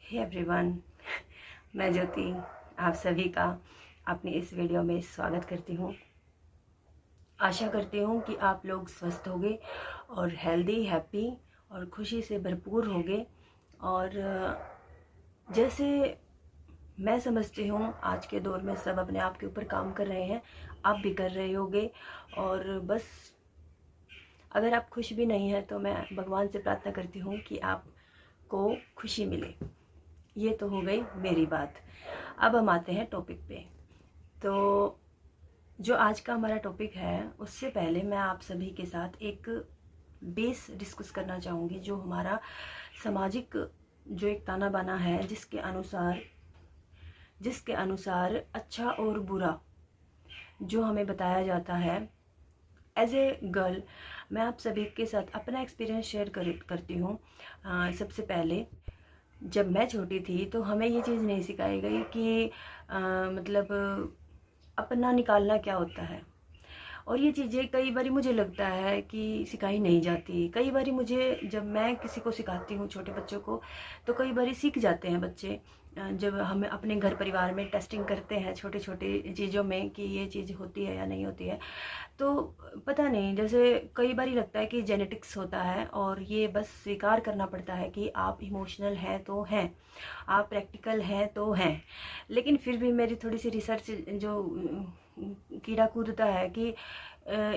Hey everyone, मैं ज्योति आप सभी का अपनी इस वीडियो में स्वागत करती हूँ। आशा करती हूँ कि आप लोग स्वस्थ होंगे और हेल्दी, हैप्पी और खुशी से भरपूर होंगे। और जैसे मैं समझती हूँ आज के दौर में सब अपने आप के ऊपर काम कर रहे हैं, आप भी कर रहे होंगे। और बस अगर आप खुश भी नहीं हैं तो मैं भगवान से प्रार्थना करती हूँ कि आपको खुशी मिले। ये तो हो गई मेरी बात। अब हम आते हैं टॉपिक पे। तो जो आज का हमारा टॉपिक है, उससे पहले मैं आप सभी के साथ एक बेस डिस्कस करना चाहूँगी, जो हमारा सामाजिक जो एक ताना बाना है, जिसके अनुसार अच्छा और बुरा जो हमें बताया जाता है एज ए गर्ल। मैं आप सभी के साथ अपना एक्सपीरियंस शेयर करती हूँ। सबसे पहले जब मैं छोटी थी तो हमें ये चीज़ नहीं सिखाई गई कि मतलब अपना निकालना क्या होता है। और ये चीज़ें कई बारी मुझे लगता है कि सिखाई नहीं जाती। कई बारी मुझे, जब मैं किसी को सिखाती हूँ, छोटे बच्चों को, तो कई बारी सीख जाते हैं बच्चे। जब हम अपने घर परिवार में टेस्टिंग करते हैं छोटे छोटे चीज़ों में कि ये चीज़ होती है या नहीं होती है, तो पता नहीं, जैसे कई बार लगता है कि जेनेटिक्स होता है और ये बस स्वीकार करना पड़ता है कि आप इमोशनल हैं तो हैं, आप प्रैक्टिकल हैं तो हैं। लेकिन फिर भी मेरी थोड़ी सी रिसर्च जो कीड़ा कूदता है कि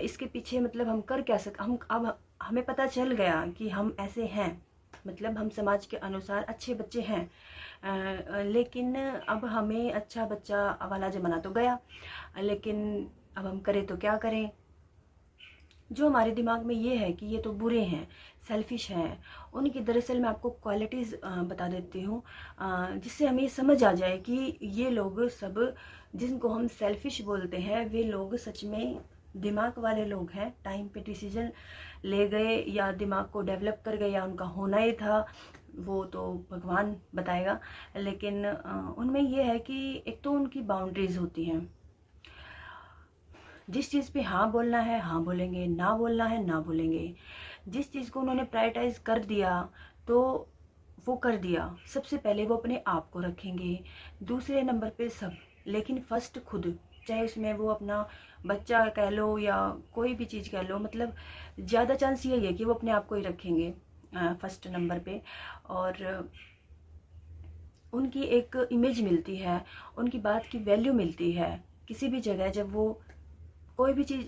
इसके पीछे मतलब हम कर क्या हम अब हमें पता चल गया कि हम ऐसे हैं, मतलब हम समाज के अनुसार अच्छे बच्चे हैं। लेकिन अब हमें अच्छा बच्चा वाला ज़माना तो गया, लेकिन अब हम करें तो क्या करें। जो हमारे दिमाग में ये है कि ये तो बुरे हैं, सेल्फिश हैं, उनकी दरअसल मैं आपको क्वालिटीज़ बता देती हूँ, जिससे हमें ये समझ आ जाए कि ये लोग सब जिनको हम सेल्फिश बोलते हैं, वे लोग सच में दिमाग वाले लोग हैं। टाइम पे डिसीजन ले गए या दिमाग को डेवलप कर गए, या उनका होना ही था, वो तो भगवान बताएगा। लेकिन उनमें ये है कि एक तो उनकी बाउंड्रीज होती हैं। जिस चीज़ पे हाँ बोलना है हाँ बोलेंगे, ना बोलना है ना बोलेंगे। जिस चीज़ को उन्होंने प्रायोरिटाइज कर दिया तो वो कर दिया। सबसे पहले वो अपने आप को रखेंगे, दूसरे नंबर पे सब, लेकिन फर्स्ट खुद। चाहे उसमें वो अपना बच्चा कह लो या कोई भी चीज़ कह लो, मतलब ज़्यादा चांस यही है कि वो अपने आप को ही रखेंगे फर्स्ट नंबर पे। और उनकी एक इमेज मिलती है, उनकी बात की वैल्यू मिलती है किसी भी जगह। जब वो कोई भी चीज़,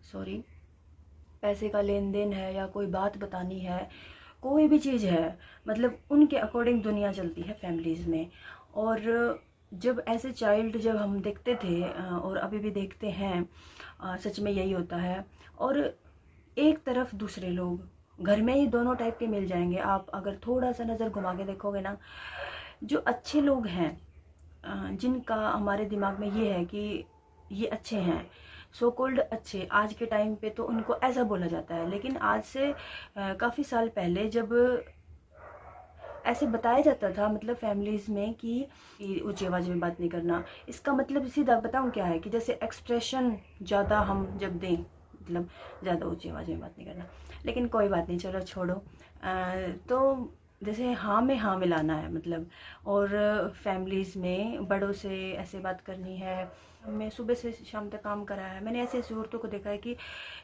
सॉरी, पैसे का लेन देन है या कोई बात बतानी है, कोई भी चीज़ है, मतलब उनके अकॉर्डिंग दुनिया चलती है फैमिलीज़ में। और जब ऐसे चाइल्ड जब हम देखते थे और अभी भी देखते हैं, सच में यही होता है। और एक तरफ दूसरे लोग घर में ही दोनों टाइप के मिल जाएंगे। आप अगर थोड़ा सा नज़र घुमा के देखोगे ना, जो अच्छे लोग हैं, जिनका हमारे दिमाग में ये है कि ये अच्छे हैं, सो कॉल्ड अच्छे, आज के टाइम पे तो उनको ऐसा बोला जाता है। लेकिन आज से काफ़ी साल पहले जब ऐसे बताया जाता था, मतलब फैमिलीज़ में कि ऊंची आवाज़ में बात नहीं करना, इसका मतलब सीधा बताऊं क्या है कि जैसे एक्सप्रेशन ज़्यादा हम जब दें, मतलब ज़्यादा ऊंची आवाज़ में बात नहीं करना। लेकिन कोई बात नहीं, चलो छोड़ो। तो जैसे हाँ में हाँ मिलाना है, मतलब। और फैमिलीज़ में बड़ों से ऐसे बात करनी है। मैं सुबह से शाम तक काम करा है, मैंने ऐसे ऐसी औरतों को देखा है कि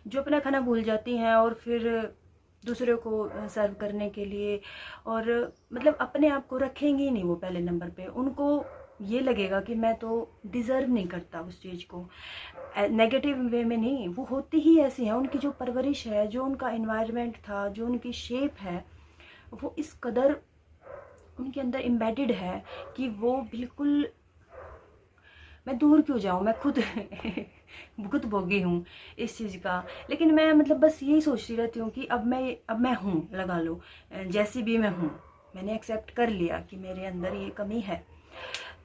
जो अपना खाना भूल जाती हैं और फिर दूसरों को सर्व करने के लिए, और मतलब अपने आप को रखेंगी नहीं वो पहले नंबर पे। उनको ये लगेगा कि मैं तो डिज़र्व नहीं करता उस चीज़ को। नेगेटिव वे में नहीं, वो होती ही ऐसी हैं। उनकी जो परवरिश है, जो उनका एनवायरनमेंट था, जो उनकी शेप है, वो इस कदर उनके अंदर एम्बेडेड है कि वो बिल्कुल, मैं दूर क्यों जाऊँ, मैं खुद खुद भोगी हूँ इस चीज़ का। लेकिन मैं मतलब बस यही सोचती रहती हूँ कि अब मैं हूँ, लगा लो जैसी भी मैं हूँ, मैंने एक्सेप्ट कर लिया कि मेरे अंदर ये कमी है।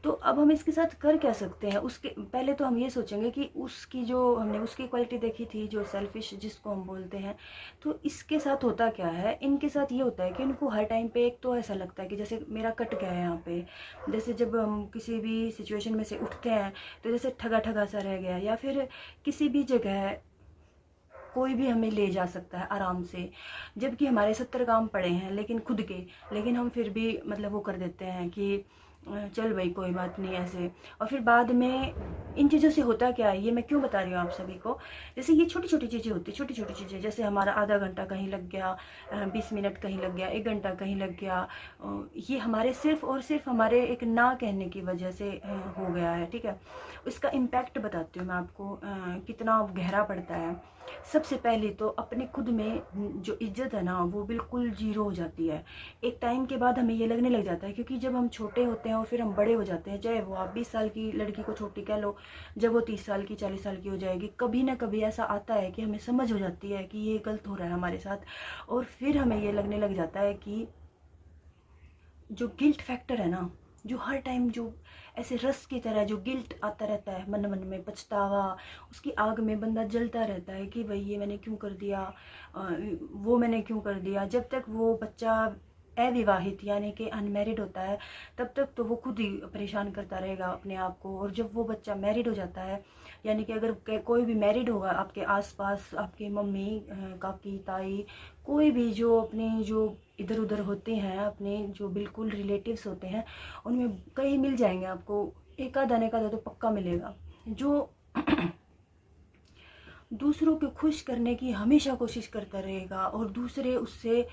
तो अब हम इसके साथ कर क्या सकते हैं। उसके पहले तो हम ये सोचेंगे कि उसकी जो हमने उसकी क्वालिटी देखी थी, जो सेल्फिश जिसको हम बोलते हैं, तो इसके साथ होता क्या है। इनके साथ ये होता है कि इनको हर टाइम पे एक तो ऐसा लगता है कि जैसे मेरा कट गया है यहाँ पे। जैसे जब हम किसी भी सिचुएशन में से उठते हैं तो जैसे ठगा ठगा सा रह गया, या फिर किसी भी जगह कोई भी हमें ले जा सकता है आराम से, जबकि हमारे 70 काम पड़े हैं लेकिन खुद के, लेकिन हम फिर भी मतलब वो कर देते हैं कि चल भाई कोई बात नहीं ऐसे। और फिर बाद में इन चीज़ों से होता क्या है, ये मैं क्यों बता रही हूँ आप सभी को, जैसे ये छोटी छोटी चीज़ें होती हैं, छोटी छोटी चीज़ें, जैसे हमारा आधा घंटा कहीं लग गया, 20 मिनट कहीं लग गया, 1 घंटा कहीं लग गया, ये हमारे सिर्फ और सिर्फ हमारे एक ना कहने की वजह से हो गया है, ठीक है। इसका इम्पैक्ट बताती हूँ मैं आपको कितना गहरा पड़ता है। सबसे पहले तो अपने खुद में जो इज्जत है ना वो बिल्कुल जीरो हो जाती है। एक टाइम के बाद हमें ये लगने लग जाता है, क्योंकि जब हम छोटे होते हैं और फिर हम बड़े हो जाते हैं, चाहे वो आप 20 साल की लड़की को छोटी कह लो, जब वो 30 साल की 40 साल की हो जाएगी, कभी ना कभी ऐसा आता है कि हमें समझ हो जाती है कि ये गलत हो रहा है हमारे साथ। और फिर हमें ये लगने लग जाता है कि जो गिल्ट फैक्टर है ना, जो हर टाइम जो ऐसे रस की तरह जो गिल्ट आता रहता है मन मन में, पछतावा, उसकी आग में बंदा जलता रहता है कि भाई ये मैंने क्यों कर दिया, वो मैंने क्यों कर दिया। जब तक वो बच्चा अविवाहित यानी कि अनमैरिड होता है तब तक तो वो खुद ही परेशान करता रहेगा अपने आप को। और जब वो बच्चा मैरिड हो जाता है, यानी कि अगर कोई भी मैरिड होगा आपके आसपास, आपके मम्मी, काकी, ताई, कोई भी जो अपने जो इधर उधर होते हैं, अपने जो बिल्कुल रिलेटिव्स होते हैं, उनमें कई मिल जाएंगे आपको, एक आधा तो पक्का मिलेगा, जो दूसरों को खुश करने की हमेशा कोशिश करता रहेगा। और दूसरे उससे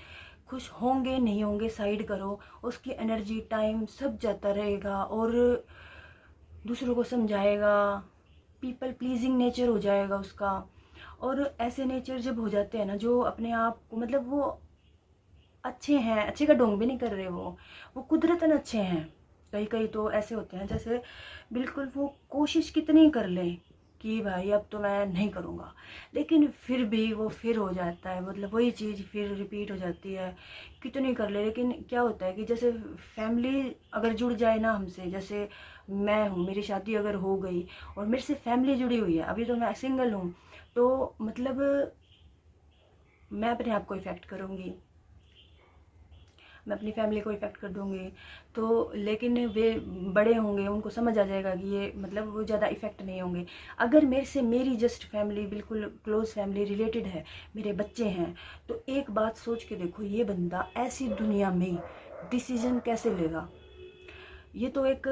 खुश होंगे नहीं होंगे साइड करो, उसकी एनर्जी टाइम सब जाता रहेगा और दूसरों को समझाएगा, पीपल प्लीजिंग नेचर हो जाएगा उसका। और ऐसे नेचर जब हो जाते हैं ना, जो अपने आप को मतलब वो अच्छे हैं, अच्छे का ढोंग भी नहीं कर रहे, वो कुदरतन अच्छे हैं। कई कई तो ऐसे होते हैं जैसे बिल्कुल वो कोशिश कितनी कर लें कि भाई अब तो मैं नहीं करूँगा, लेकिन फिर भी वो फिर हो जाता है, मतलब वही चीज़ फिर रिपीट हो जाती है, कितनी कर ले। लेकिन क्या होता है कि जैसे फैमिली अगर जुड़ जाए ना हमसे, जैसे मैं हूँ, मेरी शादी अगर हो गई और मेरे से फैमिली जुड़ी हुई है, अभी तो मैं सिंगल हूँ, तो मतलब मैं अपने आप को इफ़ेक्ट करूँगी, मैं अपनी फैमिली को इफ़ेक्ट कर दूँगी। तो लेकिन वे बड़े होंगे, उनको समझ आ जाएगा कि ये मतलब वो ज़्यादा इफ़ेक्ट नहीं होंगे। अगर मेरे से मेरी जस्ट फैमिली, बिल्कुल क्लोज़ फैमिली रिलेटेड है, मेरे बच्चे हैं, तो एक बात सोच के देखो, ये बंदा ऐसी दुनिया में डिसीजन कैसे लेगा। ये तो एक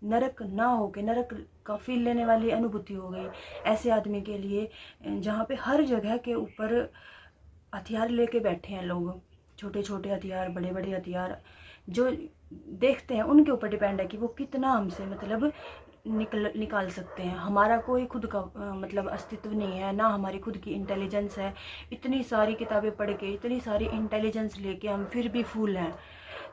नरक ना हो के नरक का फील लेने वाली अनुभूति हो गई ऐसे आदमी के लिए, जहाँ पे हर जगह के ऊपर हथियार लेके बैठे हैं लोग, छोटे छोटे हथियार, बड़े बड़े हथियार, जो देखते हैं उनके ऊपर डिपेंड है कि वो कितना हमसे मतलब निकाल सकते हैं। हमारा कोई खुद का मतलब अस्तित्व नहीं है, ना हमारी खुद की इंटेलिजेंस है। इतनी सारी किताबें पढ़ के, इतनी सारी इंटेलिजेंस लेके हम फिर भी फूल हैं।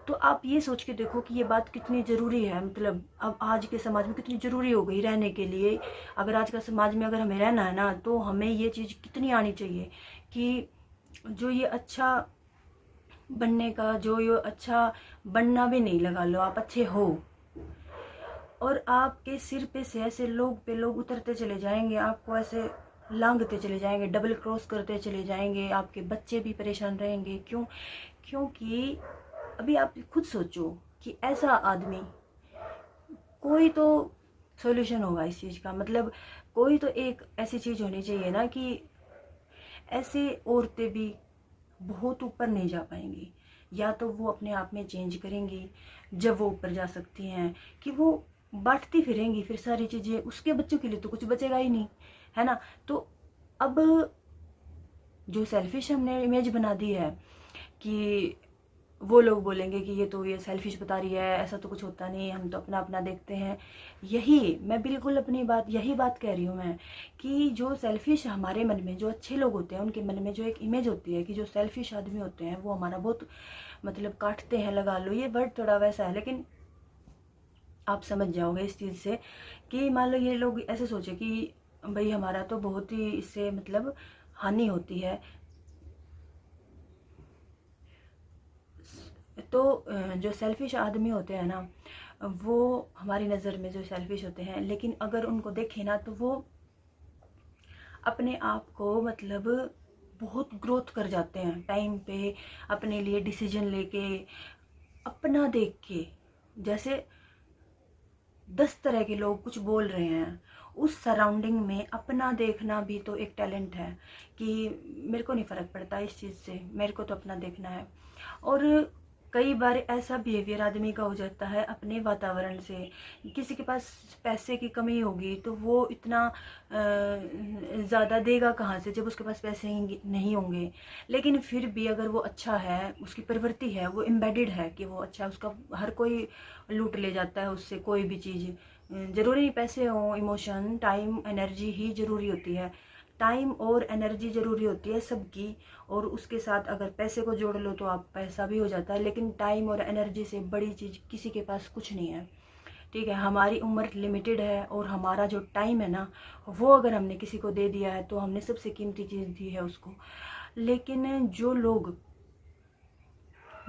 तो आप ये सोच के देखो कि ये बात कितनी ज़रूरी है, मतलब अब आज के समाज में कितनी ज़रूरी हो गई रहने के लिए। अगर आज का समाज में अगर हमें रहना है ना, तो हमें ये चीज़ कितनी आनी चाहिए कि जो ये अच्छा बनने का, जो ये अच्छा बनना भी नहीं, लगा लो आप अच्छे हो, और आपके सिर पे से ऐसे लोग पे लोग उतरते चले जाएंगे, आपको ऐसे लांघते चले जाएंगे, डबल क्रॉस करते चले जाएंगे, आपके बच्चे भी परेशान रहेंगे। क्यों? क्योंकि अभी आप खुद सोचो कि ऐसा आदमी, कोई तो सॉल्यूशन होगा इस चीज़ का, मतलब कोई तो एक ऐसी चीज़ होनी चाहिए ना कि ऐसे औरतें भी बहुत ऊपर नहीं जा पाएंगी। या तो वो अपने आप में चेंज करेंगी, जब वो ऊपर जा सकती हैं, कि वो बांटती फिरेंगी फिर सारी चीज़ें, उसके बच्चों के लिए तो कुछ बचेगा ही नहीं, है ना। तो अब जो सेल्फिश हमने इमेज बना दी है कि वो लोग बोलेंगे कि ये सेल्फिश बता रही है, ऐसा तो कुछ होता नहीं, हम तो अपना अपना देखते हैं। यही मैं बिल्कुल अपनी बात, यही बात कह रही हूँ मैं, कि जो सेल्फिश हमारे मन में, जो अच्छे लोग होते हैं उनके मन में जो एक इमेज होती है कि जो सेल्फिश आदमी होते हैं वो हमारा बहुत मतलब काटते हैं, लगा लो, ये वर्ड थोड़ा वैसा है, लेकिन आप समझ जाओगे इस चीज़ से कि मान लो ये लोग ऐसे सोचे कि भाई हमारा तो बहुत ही इससे मतलब हानि होती है। तो जो सेल्फिश आदमी होते हैं ना, वो हमारी नज़र में जो सेल्फिश होते हैं, लेकिन अगर उनको देखें ना तो वो अपने आप को मतलब बहुत ग्रोथ कर जाते हैं टाइम पे, अपने लिए डिसीजन लेके, अपना देख के। जैसे 10 तरह के लोग कुछ बोल रहे हैं, उस सराउंडिंग में अपना देखना भी तो एक टैलेंट है कि मेरे को नहीं फ़र्क पड़ता इस चीज़ से, मेरे को तो अपना देखना है। और कई बार ऐसा बिहेवियर आदमी का हो जाता है अपने वातावरण से। किसी के पास पैसे की कमी होगी तो वो इतना ज़्यादा देगा कहाँ से जब उसके पास पैसे ही नहीं होंगे। लेकिन फिर भी अगर वो अच्छा है, उसकी प्रवृत्ति है, वो एम्बेडेड है कि वो अच्छा है, उसका हर कोई लूट ले जाता है उससे कोई भी चीज़। ज़रूरी नहीं पैसे हों, इमोशन, टाइम, एनर्जी ही ज़रूरी होती है। टाइम और एनर्जी ज़रूरी होती है सबकी, और उसके साथ अगर पैसे को जोड़ लो तो आप पैसा भी हो जाता है, लेकिन टाइम और एनर्जी से बड़ी चीज़ किसी के पास कुछ नहीं है। ठीक है, हमारी उम्र लिमिटेड है और हमारा जो टाइम है ना, वो अगर हमने किसी को दे दिया है तो हमने सबसे कीमती चीज़ दी है उसको। लेकिन जो लोग,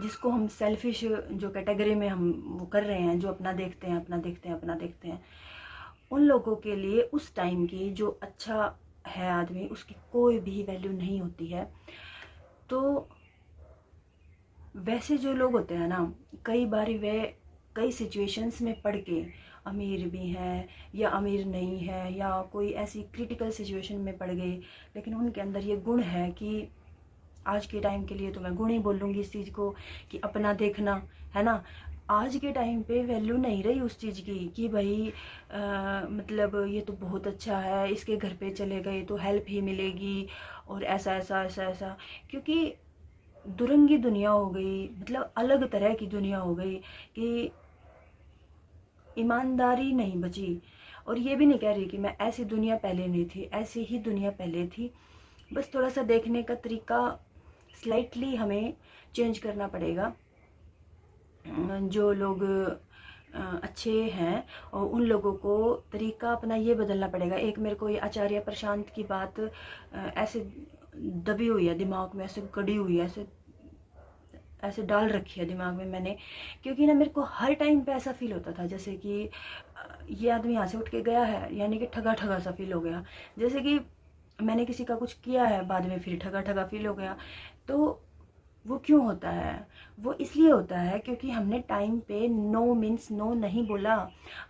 जिसको हम सेल्फिश जो कैटेगरी में हम वो कर रहे हैं, जो अपना देखते हैं, अपना देखते हैं, अपना देखते हैं, उन लोगों के लिए उस टाइम की जो अच्छा है आदमी, उसकी कोई भी वैल्यू नहीं होती है। तो वैसे जो लोग होते हैं ना, कई बार वे कई सिचुएशंस में पड़ के अमीर भी हैं या अमीर नहीं है या कोई ऐसी क्रिटिकल सिचुएशन में पड़ गए, लेकिन उनके अंदर ये गुण है कि आज के टाइम के लिए तो मैं गुण ही बोलूँगी इस चीज़ को कि अपना देखना, है ना। आज के टाइम पे वैल्यू नहीं रही उस चीज़ की कि भाई मतलब ये तो बहुत अच्छा है, इसके घर पे चले गए तो हेल्प ही मिलेगी और ऐसा ऐसा ऐसा ऐसा, क्योंकि दुरंगी दुनिया हो गई, मतलब अलग तरह की दुनिया हो गई कि ईमानदारी नहीं बची। और ये भी नहीं कह रही कि मैं ऐसी दुनिया पहले नहीं थी, ऐसी ही दुनिया पहले थी, बस थोड़ा सा देखने का तरीका स्लाइटली हमें चेंज करना पड़ेगा। जो लोग अच्छे हैं और उन लोगों को तरीका अपना ये बदलना पड़ेगा। एक मेरे को ये आचार्य प्रशांत की बात ऐसे दबी हुई है दिमाग में, ऐसे गड़ी हुई है, ऐसे ऐसे डाल रखी है दिमाग में मैंने, क्योंकि ना मेरे को हर टाइम पे ऐसा फील होता था जैसे कि ये आदमी यहाँ से उठ के गया है, यानी कि ठगा ठगा सा फील हो गया, जैसे कि मैंने किसी का कुछ किया है, बाद में फिर ठगा ठगा फील हो गया। तो वो क्यों होता है? वो इसलिए होता है क्योंकि हमने टाइम पे नो मीन्स नो नहीं बोला।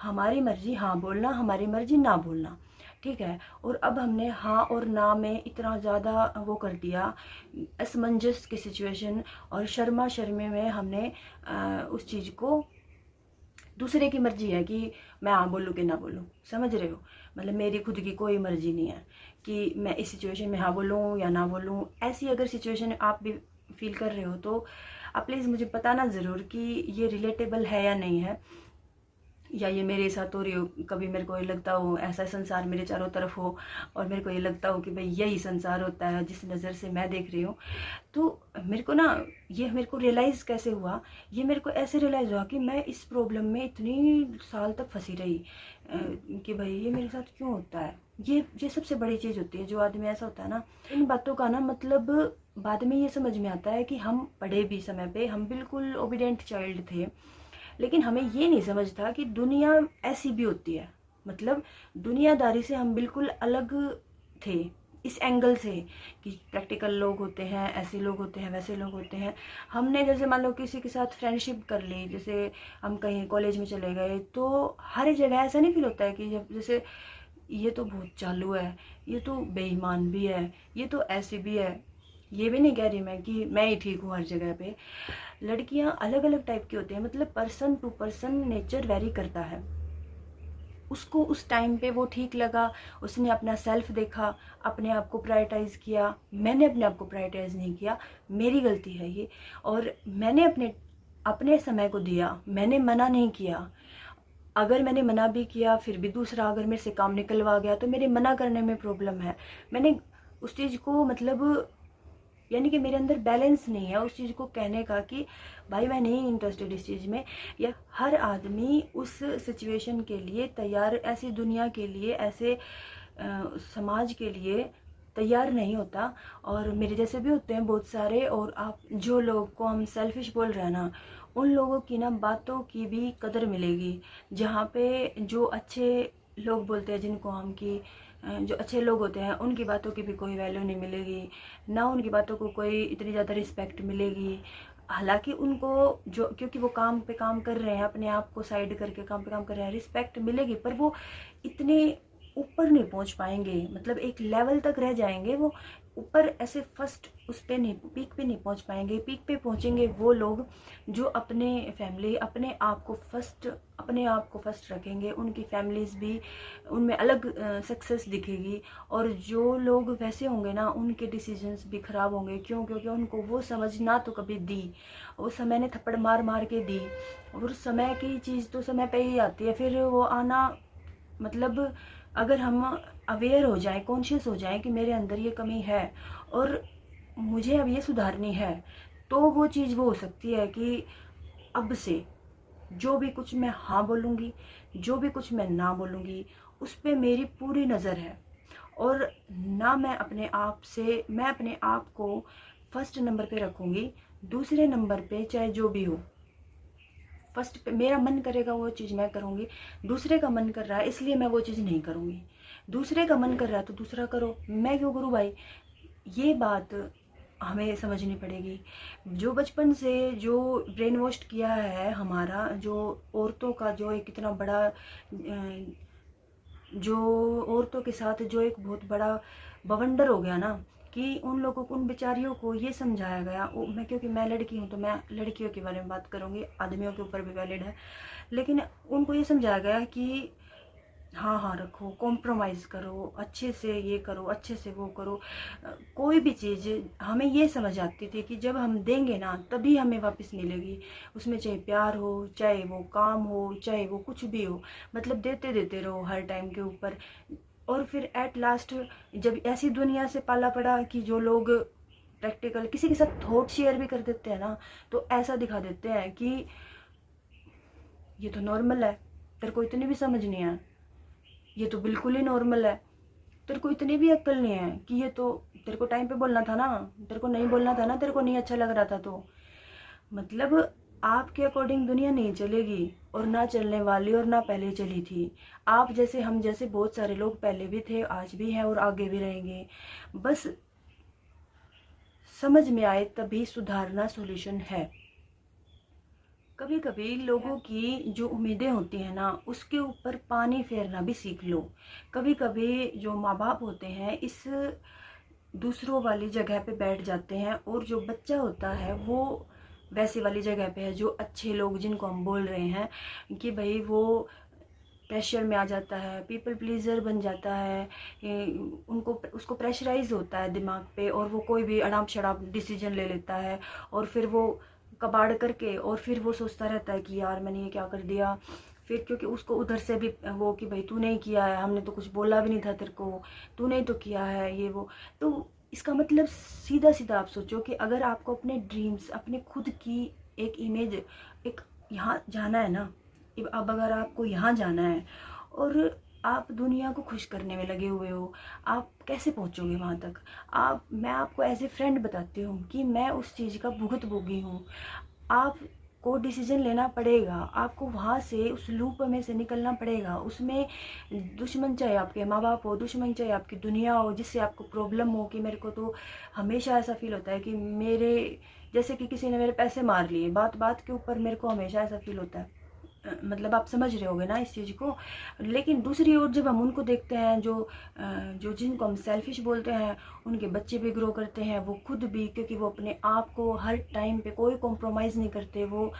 हमारी मर्जी हाँ बोलना, हमारी मर्जी ना बोलना, ठीक है। और अब हमने हाँ और ना में इतना ज़्यादा वो कर दिया, असमंजस की सिचुएशन और शर्मा शर्मी में हमने उस चीज़ को, दूसरे की मर्जी है कि मैं हाँ बोलूँ कि ना बोलूँ, समझ रहे हो। मतलब मेरी खुद की कोई मर्जी नहीं है कि मैं इस सिचुएशन में हाँ बोलूँ या ना बोलूँ। ऐसी अगर सिचुएशन आप भी फील कर रहे हो तो आप प्लीज़ मुझे बताना ज़रूर कि ये रिलेटेबल है या नहीं है, या ये मेरे साथ हो रही हो। कभी मेरे को ये लगता हो ऐसा संसार मेरे चारों तरफ हो और मेरे को ये लगता हो कि भाई यही संसार होता है जिस नज़र से मैं देख रही हूँ। तो मेरे को ना ये मेरे को रियलाइज़ कैसे हुआ, ये मेरे को ऐसे रियलाइज़ हुआ कि मैं इस प्रॉब्लम में इतनी साल तक फंसी रही कि भाई ये मेरे साथ क्यों होता है। ये सबसे बड़ी चीज़ होती है जो आदमी ऐसा होता है ना, इन बातों का ना मतलब बाद में ये समझ में आता है कि हम पढ़े भी समय पे हम बिल्कुल ओबीडेंट चाइल्ड थे, लेकिन हमें ये नहीं समझ था कि दुनिया ऐसी भी होती है। मतलब दुनियादारी से हम बिल्कुल अलग थे इस एंगल से कि प्रैक्टिकल लोग होते हैं, ऐसे लोग होते हैं, वैसे लोग होते हैं। हमने जैसे मान लो किसी के साथ फ्रेंडशिप कर ली, जैसे हम कहीं कॉलेज में चले गए, तो हर जगह ऐसा नहीं फील होता है कि जब जैसे ये तो बहुत चालू है, ये तो बेईमान भी है, ये तो ऐसे भी है। ये भी नहीं कह रही मैं कि मैं ही ठीक हूँ हर जगह पे। लड़कियां अलग अलग टाइप की होती हैं, मतलब person to person nature vary करता है। उसको उस टाइम पे वो ठीक लगा, उसने अपना सेल्फ देखा, अपने आप को प्रायोरिटाइज किया। मैंने अपने आप को प्रायोरिटाइज नहीं किया, मेरी गलती है ये। और मैंने अपने अपने समय को दिया, मैंने मना नहीं किया। अगर मैंने मना भी किया फिर भी दूसरा अगर मेरे से काम निकलवा गया तो मेरे मना करने में प्रॉब्लम है। मैंने उस चीज़ को मतलब यानी कि मेरे अंदर बैलेंस नहीं है उस चीज़ को कहने का कि भाई मैं नहीं इंटरेस्टेड इस चीज़ में। या हर आदमी उस सिचुएशन के लिए तैयार, ऐसी दुनिया के लिए, ऐसे समाज के लिए तैयार नहीं होता। और मेरे जैसे भी होते हैं बहुत सारे। और आप जो लोगों को हम सेल्फिश बोल रहे हैं ना, उन लोगों की ना बातों की भी कदर मिलेगी। जहाँ पे जो अच्छे लोग बोलते हैं, जिनको हम की जो अच्छे लोग होते हैं, उनकी बातों की भी कोई वैल्यू नहीं मिलेगी, ना उनकी बातों को कोई इतनी ज़्यादा रिस्पेक्ट मिलेगी। हालांकि उनको जो, क्योंकि वो काम पे काम कर रहे हैं, अपने आप को साइड करके काम पे काम कर रहे हैं, रिस्पेक्ट मिलेगी, पर वो इतने ऊपर नहीं पहुंच पाएंगे, मतलब एक लेवल तक रह जाएंगे वो, ऊपर ऐसे फर्स्ट उस पे नहीं, पीक पे नहीं पहुंच पाएंगे। पीक पे पहुंचेंगे वो लोग जो अपने फैमिली, अपने आप को फर्स्ट रखेंगे, उनकी फैमिलीज भी उनमें अलग सक्सेस दिखेगी। और जो लोग वैसे होंगे ना, उनके डिसीजंस भी खराब होंगे। क्यों? क्योंकि उनको वो समझ ना तो कभी दी, वो समय ने थप्पड़ मार मार के दी, और समय की चीज़ तो समय पे ही आती है, फिर वो आना, मतलब अगर हम अवेयर हो जाएं, कॉन्शियस हो जाएं कि मेरे अंदर ये कमी है और मुझे अब ये सुधारनी है, तो वो चीज़ वो हो सकती है कि अब से जो भी कुछ मैं हाँ बोलूँगी, जो भी कुछ मैं ना बोलूँगी, उस पर मेरी पूरी नज़र है। और ना मैं अपने आप को फर्स्ट नंबर पे रखूँगी, दूसरे नंबर पे चाहे जो भी हो। फर्स्ट पे मेरा मन करेगा वो चीज़ मैं करूँगी, दूसरे का मन कर रहा है इसलिए मैं वो चीज़ नहीं करूँगी। दूसरे का मन कर रहा है तो दूसरा करो, मैं क्यों करूँ भाई? ये बात हमें समझनी पड़ेगी। जो बचपन से जो ब्रेन वॉश किया है हमारा, जो औरतों का जो एक इतना बड़ा जो औरतों के साथ जो एक बहुत बड़ा बवंडर हो गया ना, कि उन लोगों को, उन बेचारियों को ये समझाया गया। मैं क्योंकि मैं लड़की हूँ तो मैं लड़कियों के बारे में बात करूँगी, आदमियों के ऊपर भी वैलिड है, लेकिन उनको ये समझाया गया कि हाँ हाँ रखो, कॉम्प्रोमाइज़ करो, अच्छे से ये करो, अच्छे से वो करो। कोई भी चीज़ हमें ये समझ आती थी कि जब हम देंगे ना तभी हमें वापस मिलेगी। उसमें चाहे प्यार हो, चाहे वो काम हो, चाहे वो कुछ भी हो, मतलब देते देते रहो हर टाइम के ऊपर। और फिर एट लास्ट जब ऐसी दुनिया से पाला पड़ा कि जो लोग प्रैक्टिकल किसी के साथ थॉट शेयर भी कर देते हैं ना, तो ऐसा दिखा देते हैं कि ये तो नॉर्मल है, तेरे को इतनी भी समझ नहीं है, ये तो बिल्कुल ही नॉर्मल है, तेरे को इतनी भी अक्ल नहीं है कि ये तो, तेरे को टाइम पे बोलना था ना, तेरे को नहीं बोलना था ना, तेरे को नहीं अच्छा लग रहा था तो। मतलब आपके अकॉर्डिंग दुनिया नहीं चलेगी, और ना चलने वाली, और ना पहले चली थी। आप जैसे, हम जैसे बहुत सारे लोग पहले भी थे, आज भी हैं और आगे भी रहेंगे। बस समझ में आए तभी सुधारना सॉल्यूशन है। कभी कभी लोगों की जो उम्मीदें होती हैं ना, उसके ऊपर पानी फेरना भी सीख लो। कभी कभी जो माँ बाप होते हैं इस दूसरों वाली जगह पे बैठ जाते हैं, और जो बच्चा होता है वो वैसी वाली जगह पे है। जो अच्छे लोग जिनको हम बोल रहे हैं कि भाई वो प्रेशर में आ जाता है, पीपल प्लीजर बन जाता है, उनको उसको प्रेशराइज होता है दिमाग पे, और वो कोई भी अड़ाप शड़ाप डिसीजन ले लेता है, और फिर वो कबाड़ करके, और फिर वो सोचता रहता है कि यार मैंने ये क्या कर दिया। फिर क्योंकि उसको उधर से भी वो कि भाई तूने ही किया है, हमने तो कुछ बोला भी नहीं था तेरे को, तूने ही तो किया है ये वो। तो इसका मतलब सीधा सीधा आप सोचो कि अगर आपको अपने ड्रीम्स, अपने खुद की एक इमेज, एक यहाँ जाना है ना, अब अगर आपको यहाँ जाना है और आप दुनिया को खुश करने में लगे हुए हो, आप कैसे पहुँचोगे वहाँ तक? मैं आपको एज ए फ्रेंड बताती हूँ कि मैं उस चीज़ का भुगत भोगी हूँ। आपको डिसीजन लेना पड़ेगा, आपको वहाँ से उस लूप में से निकलना पड़ेगा। उसमें दुश्मन चाहे आपके माँ बाप हो, दुश्मन चाहे आपकी दुनिया हो, जिससे आपको प्रॉब्लम हो कि मेरे को तो हमेशा ऐसा फील होता है कि मेरे, जैसे कि किसी ने मेरे पैसे मार लिए, बात बात के ऊपर मेरे को हमेशा ऐसा फील होता है। मतलब आप समझ रहे होगे ना इस चीज़ को। लेकिन दूसरी ओर जब हम उनको देखते हैं जो जिनको हम सेल्फिश बोलते हैं, उनके बच्चे भी ग्रो करते हैं, वो खुद भी, क्योंकि वो अपने आप को हर टाइम पे कोई कॉम्प्रोमाइज़ नहीं करते, वो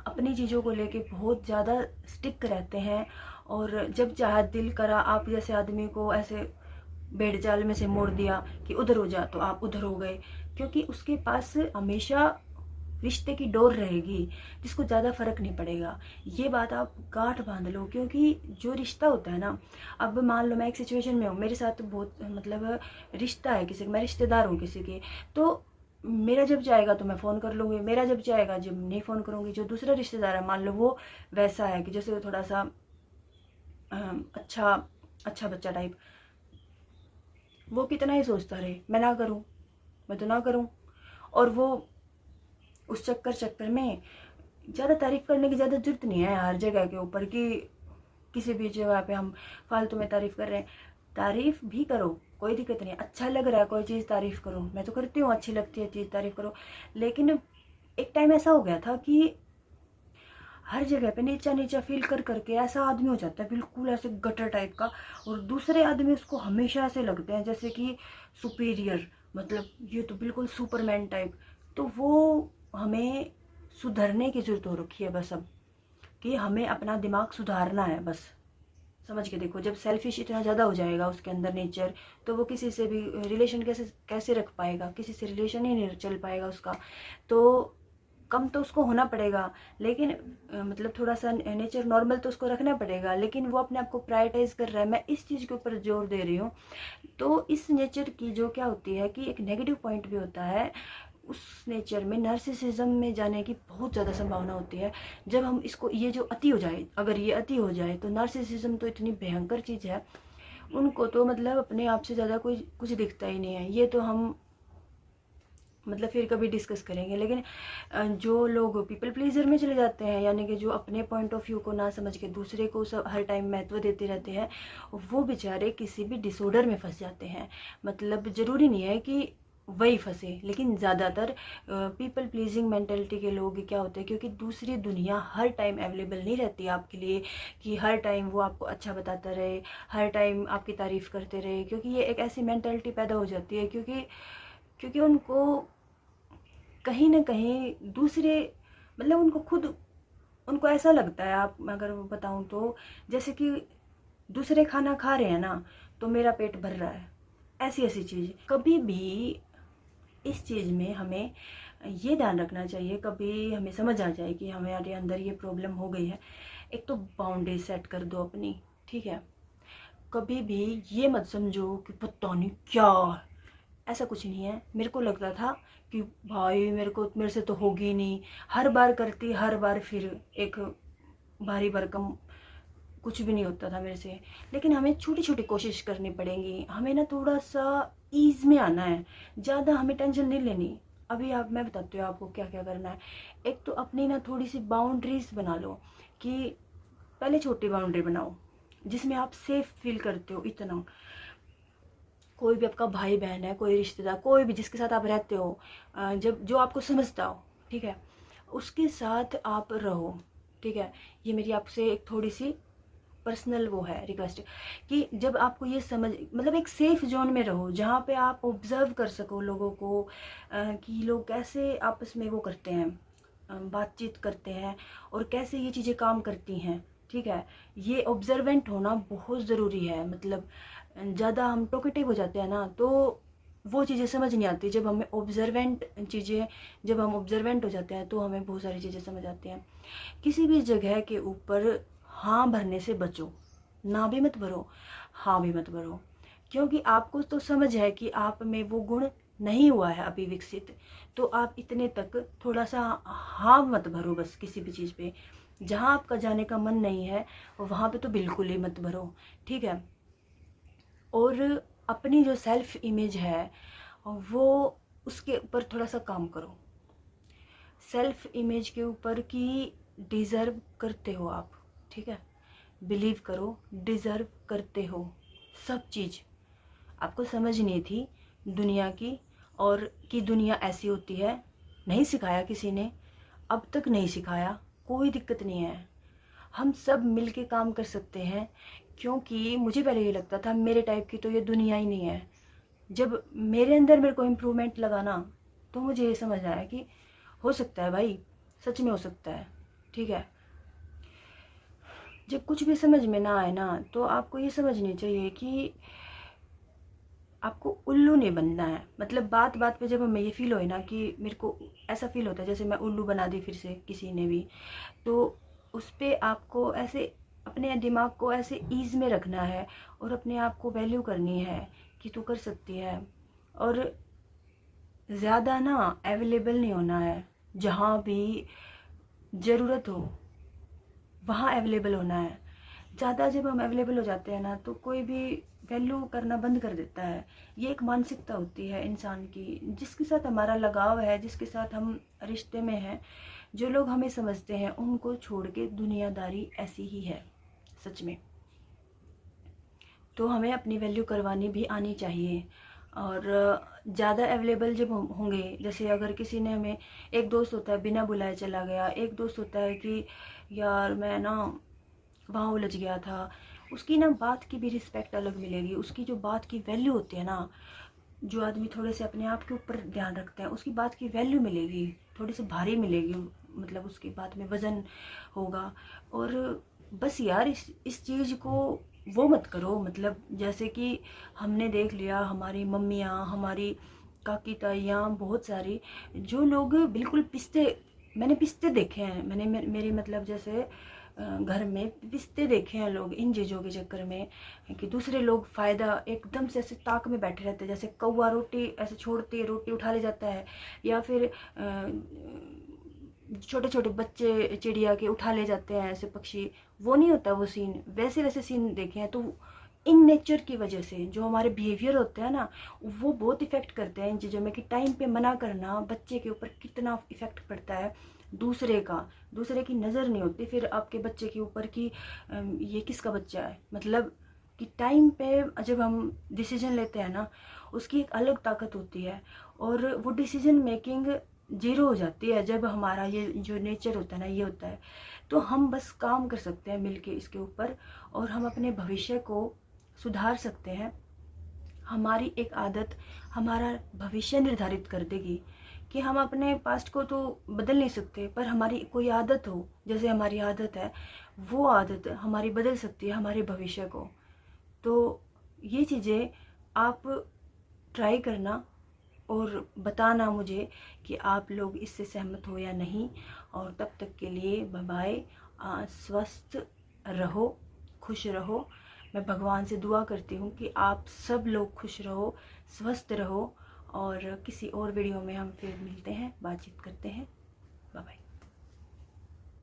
अपनी चीज़ों को लेके बहुत ज़्यादा स्टिक रहते हैं। और जब चाहे दिल करा, आप जैसे आदमी को ऐसे भेड़ चाल में से मोड़ दिया कि उधर हो जा, तो आप उधर हो गए, क्योंकि उसके पास हमेशा रिश्ते की डोर रहेगी, जिसको ज़्यादा फर्क नहीं पड़ेगा। ये बात आप गांठ बांध लो, क्योंकि जो रिश्ता होता है ना, अब मान लो मैं एक सिचुएशन में हूँ, मेरे साथ बहुत मतलब रिश्ता है किसी, मैं रिश्तेदार हूँ किसी के, तो मेरा जब जाएगा तो मैं फ़ोन कर लूँगी, मेरा जब जाएगा जब नहीं फ़ोन करूँगी। जो दूसरा रिश्तेदार है, मान लो वो वैसा है कि जैसे वो थोड़ा सा अच्छा अच्छा बच्चा टाइप, वो कितना ही सोचता रहे मैं ना करूँ, मैं तो ना करूँ, और वो उस चक्कर में ज़्यादा तारीफ़ करने की ज़्यादा ज़रूरत नहीं है हर जगह के ऊपर, कि किसी भी जगह पे हम फालतू में तारीफ़ कर रहे हैं। तारीफ़ भी करो, कोई दिक्कत नहीं है, अच्छा लग रहा है कोई चीज़ तारीफ़ करो, मैं तो करती हूँ, अच्छी लगती है चीज़ तारीफ़ करो। लेकिन एक टाइम ऐसा हो गया था कि हर जगह पे नीचा नीचा फील कर करके ऐसा आदमी हो जाता है, बिल्कुल ऐसे गटर टाइप का। और दूसरे आदमी उसको हमेशा ऐसे लगते हैं जैसे कि सुपीरियर, मतलब ये तो बिल्कुल सुपरमैन टाइप। तो वो हमें सुधरने की ज़रूरत हो रखी है बस अब, कि हमें अपना दिमाग सुधारना है बस। समझ के देखो, जब सेल्फिश इतना ज़्यादा हो जाएगा उसके अंदर नेचर, तो वो किसी से भी रिलेशन कैसे कैसे रख पाएगा, किसी से रिलेशन ही नहीं चल पाएगा उसका। तो कम तो उसको होना पड़ेगा, लेकिन मतलब थोड़ा सा नेचर नॉर्मल तो उसको रखना पड़ेगा, लेकिन वो अपने आप को प्रायोरिटाइज कर रहा है। मैं इस चीज़ के ऊपर जोर दे रही हूँ। तो इस नेचर की जो क्या होती है कि एक नेगेटिव पॉइंट भी होता है, उस नेचर में नार्सिसिज्म में जाने की बहुत ज़्यादा संभावना होती है। जब हम इसको, ये जो अति हो जाए, अगर ये अति हो जाए तो नार्सिसिज्म तो इतनी भयंकर चीज़ है, उनको तो मतलब अपने आप से ज़्यादा कोई कुछ दिखता ही नहीं है। ये तो हम मतलब फिर कभी डिस्कस करेंगे। लेकिन जो लोग पीपल प्लीजर में चले जाते हैं, यानी कि जो अपने पॉइंट ऑफ व्यू को ना समझ के दूसरे को सब हर टाइम महत्व देते रहते हैं, वो बेचारे किसी भी डिसऑर्डर में फंस जाते हैं। मतलब ज़रूरी नहीं है कि वही फंसे, लेकिन ज़्यादातर पीपल प्लीजिंग मेंटेलिटी के लोग क्या होते हैं, क्योंकि दूसरी दुनिया हर टाइम अवेलेबल नहीं रहती आपके लिए, कि हर टाइम वो आपको अच्छा बताता रहे, हर टाइम आपकी तारीफ़ करते रहे। क्योंकि ये एक ऐसी मेंटेलिटी पैदा हो जाती है, क्योंकि क्योंकि उनको कहीं ना कहीं दूसरे, मतलब उनको खुद, उनको ऐसा लगता है, आप अगर बताऊं तो, जैसे कि दूसरे खाना खा रहे हैं ना तो मेरा पेट भर रहा है, ऐसी ऐसी चीज़। कभी भी इस चीज़ में हमें ये ध्यान रखना चाहिए, कभी हमें समझ आ जाए कि हमारे अंदर ये प्रॉब्लम हो गई है, एक तो बाउंड्री सेट कर दो अपनी, ठीक है। कभी भी ये मत समझो कि पता नहीं क्या, ऐसा कुछ नहीं है। मेरे को लगता था कि भाई मेरे से तो होगी नहीं, हर बार करती, हर बार फिर एक भारी भरकम कुछ भी नहीं होता था मेरे से। लेकिन हमें छोटी छोटी कोशिश करनी पड़ेगी, हमें ना थोड़ा सा ईज में आना है, ज़्यादा हमें टेंशन नहीं लेनी। अभी आप, मैं बताती हूँ आपको क्या क्या करना है। एक तो अपनी ना थोड़ी सी बाउंड्रीज बना लो, कि पहले छोटी बाउंड्री बनाओ जिसमें आप सेफ फील करते हो। इतना, कोई भी आपका भाई बहन है, कोई रिश्तेदार, कोई भी जिसके साथ आप रहते हो, जब जो आपको समझता हो, ठीक है, उसके साथ आप रहो, ठीक है। ये मेरी आपसे एक थोड़ी सी पर्सनल वो है रिक्वेस्ट, कि जब आपको ये समझ, मतलब एक सेफ जोन में रहो जहाँ पे आप ऑब्जर्व कर सको लोगों को, कि लोग कैसे आपस में वो करते हैं, बातचीत करते हैं, और कैसे ये चीज़ें काम करती हैं, ठीक है। ये ऑब्जर्वेंट होना बहुत ज़रूरी है। मतलब ज़्यादा हम टोकेटिव हो जाते हैं ना, तो वो चीज़ें समझ नहीं आती। जब हमें ऑब्जर्वेंट चीज़ें, जब हम ऑब्जर्वेंट हो जाते हैं तो हमें बहुत सारी चीज़ें समझ आती हैं। किसी भी जगह के ऊपर हाँ भरने से बचो, ना भी मत भरो, हाँ भी मत भरो। क्योंकि आपको तो समझ है कि आप में वो गुण नहीं हुआ है अभी विकसित, तो आप इतने तक थोड़ा सा हाँ मत भरो बस किसी भी चीज़ पे। जहाँ आपका जाने का मन नहीं है वहाँ पे तो बिल्कुल ही मत भरो, ठीक है। और अपनी जो सेल्फ इमेज है वो, उसके ऊपर थोड़ा सा काम करो, सेल्फ इमेज के ऊपर, कि डिज़र्व करते हो आप, ठीक है। बिलीव करो, डिज़र्व करते हो सब चीज़। आपको समझ नहीं थी दुनिया की, और कि दुनिया ऐसी होती है, नहीं सिखाया किसी ने, अब तक नहीं सिखाया, कोई दिक्कत नहीं है। हम सब मिलके काम कर सकते हैं, क्योंकि मुझे पहले ये लगता था मेरे टाइप की तो ये दुनिया ही नहीं है। जब मेरे अंदर मेरे को इम्प्रूवमेंट लगा ना, तो मुझे ये समझ आया कि हो सकता है भाई, सच में हो सकता है, ठीक है। जब कुछ भी समझ में ना आए ना, तो आपको ये समझनी चाहिए कि आपको उल्लू नहीं बनना है। मतलब बात बात पे जब हमें ये फील होए ना, कि मेरे को ऐसा फील होता है जैसे मैं उल्लू बना दी फिर से किसी ने भी, तो उस पर आपको ऐसे अपने दिमाग को ऐसे ईज में रखना है, और अपने आप को वैल्यू करनी है कि तू कर सकती है। और ज़्यादा ना अवेलेबल नहीं होना है, जहाँ भी ज़रूरत हो वहाँ अवेलेबल होना है। ज़्यादा जब हम अवेलेबल हो जाते हैं ना, तो कोई भी वैल्यू करना बंद कर देता है। ये एक मानसिकता होती है इंसान की, जिसके साथ हमारा लगाव है, जिसके साथ हम रिश्ते में हैं, जो लोग हमें समझते हैं, उनको छोड़ के दुनियादारी ऐसी ही है सच में। तो हमें अपनी वैल्यू करवानी भी आनी चाहिए। और ज़्यादा अवेलेबल जब होंगे, जैसे अगर किसी ने हमें, एक दोस्त होता है बिना बुलाए चला गया, एक दोस्त होता है कि यार मैं ना वहाँ उलझ गया था, उसकी ना बात की भी रिस्पेक्ट अलग मिलेगी, उसकी जो बात की वैल्यू होती है ना, जो आदमी थोड़े से अपने आप के ऊपर ध्यान रखते हैं उसकी बात की वैल्यू मिलेगी, थोड़ी सी भारी मिलेगी, मतलब उसकी बात में वज़न होगा। और बस यार इस चीज़ को वो मत करो, मतलब जैसे कि हमने देख लिया हमारी मम्मियाँ, हमारी काकी ताइयाँ, बहुत सारी जो लोग बिल्कुल पिसते, मैंने पिसते देखे हैं, मैंने मेरी मतलब जैसे घर में पिसते देखे हैं लोग इन चीज़ों के चक्कर में, कि दूसरे लोग फ़ायदा एकदम से ऐसे ताक में बैठे रहते हैं, जैसे कौवा रोटी ऐसे छोड़ती है रोटी उठा ले जाता है, या फिर छोटे छोटे बच्चे चिड़िया के उठा ले जाते हैं ऐसे पक्षी, वो नहीं होता वो सीन, वैसे वैसे सीन देखे हैं। तो इन नेचर की वजह से जो हमारे बिहेवियर होते हैं ना, वो बहुत इफ़ेक्ट करते हैं इन चीज़ों में, कि टाइम पे मना करना बच्चे के ऊपर कितना इफ़ेक्ट पड़ता है। दूसरे की नज़र नहीं होती फिर आपके बच्चे के ऊपर कि ये किसका बच्चा है, मतलब कि टाइम पे जब हम डिसीजन लेते हैं ना, उसकी एक अलग ताकत होती है, और वो डिसीजन मेकिंग जीरो हो जाती है जब हमारा ये जो नेचर होता है ना ये होता है। तो हम बस काम कर सकते हैं मिलके इसके ऊपर, और हम अपने भविष्य को सुधार सकते हैं। हमारी एक आदत हमारा भविष्य निर्धारित कर देगी, कि हम अपने पास्ट को तो बदल नहीं सकते, पर हमारी कोई आदत हो, जैसे हमारी आदत है, वो आदत हमारी बदल सकती है हमारे भविष्य को। तो ये चीज़ें आप ट्राई करना और बताना मुझे कि आप लोग इससे सहमत हो या नहीं। और तब तक के लिए बाय बाय, स्वस्थ रहो, खुश रहो। मैं भगवान से दुआ करती हूँ कि आप सब लोग खुश रहो, स्वस्थ रहो, और किसी और वीडियो में हम फिर मिलते हैं, बातचीत करते हैं। Bye bye.